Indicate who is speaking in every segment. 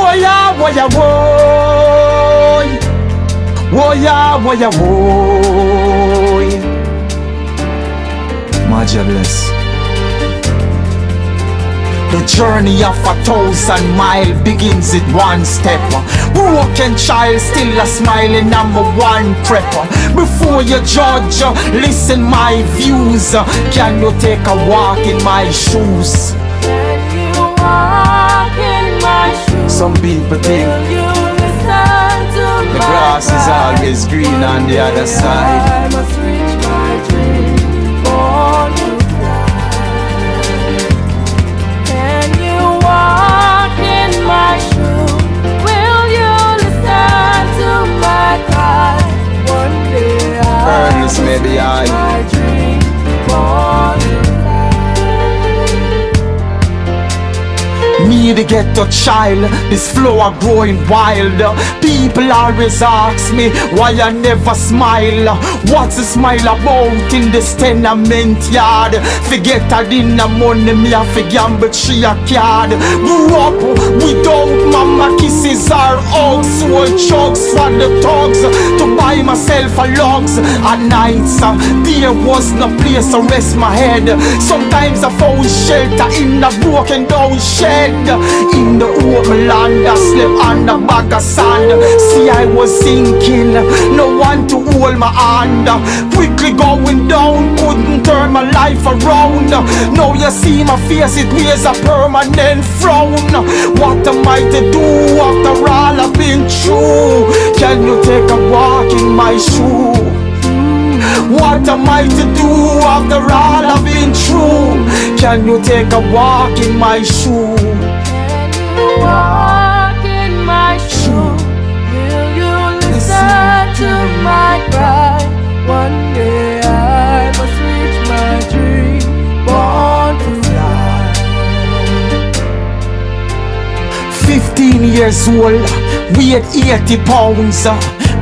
Speaker 1: Woya, woya, woy. Woya, woya, woy. Majah bless. The journey of 1,000 miles begins with one step. Broken child still a smiling, I'm a one prepper. Before you judge, listen my views. Can you take a walk in my shoes?
Speaker 2: Can you walk in my shoes?
Speaker 1: Some people think
Speaker 2: Will you listen to
Speaker 1: the
Speaker 2: my
Speaker 1: grass is
Speaker 2: cry?
Speaker 1: always green on the other side.
Speaker 2: I must reach my dream, born to fly. Can you walk in my shoes? Will you listen to my cry? One day I
Speaker 1: Earnest
Speaker 2: must
Speaker 1: maybe
Speaker 2: reach
Speaker 1: I
Speaker 2: my dream, born to fly.
Speaker 1: Me the ghetto child, this flow are growing wild. People always ask me why I never smile. What's a smile about in this tenement yard? Forget I didn't have money, me I fi gamble she a card. Grew up without mama kisses or hugs. Sold drugs for the thugs to buy myself a Lugz. At nights there was no place to rest my head. Sometimes I found shelter in a broken down shed. In the open land I slept on a bag of sand. See I was sinking, no one to hold my hand. Quickly going down, couldn't turn my life around. Now you see my face, it wears a permanent frown. What am I to do after all I've been through? Can you take a walk in my shoe? What am I to do after all I've been through? Can you take a walk in my shoe?
Speaker 2: Walk in my shoes. Will you listen to my cry? One day I must reach my dream, born to fly.
Speaker 1: 15 years old, weighed 80 pounds.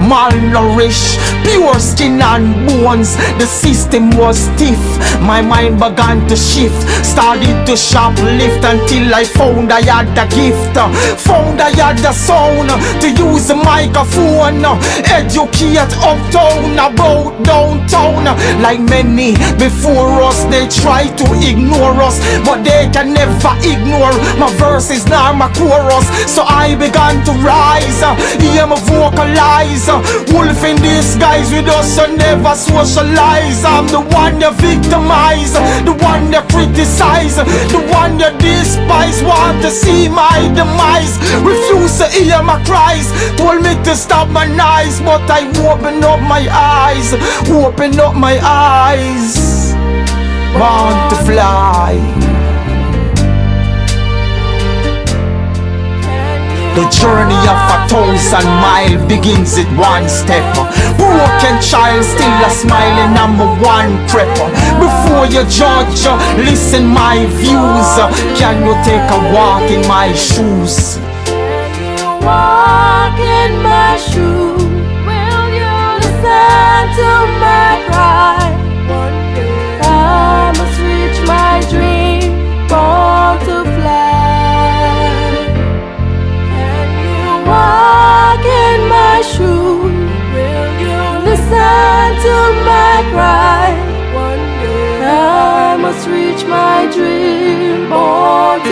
Speaker 1: Malnourished, pure skin and bones. The system was stiff, my mind began to shift. Started to shoplift until I found I had a gift. Found I had the sound to use the microphone. Educate uptown about downtown. Like many before us, they try to ignore us, but they can never ignore my verses nor my chorus. So I began to rise, hear me vocalize. Wolf in disguise with us and never socialize. I'm the one you victimize, the one you criticize, the one you despise. Want to see my demise, refuse to hear my cries. Told me to stop my eyes, but I open up my eyes, open up my eyes. Born to fly. The journey of 1,000 miles begins with one step. Broken child still a smiling, I'm a one prepper. Before you judge, listen my views. Can you take a walk in my shoes?
Speaker 2: Can you walk in my shoes? Will you listen to my cry? One day I must reach my dream, born to fly. Walk in my shoes. Will you listen to my cry? One day I must reach my dream, born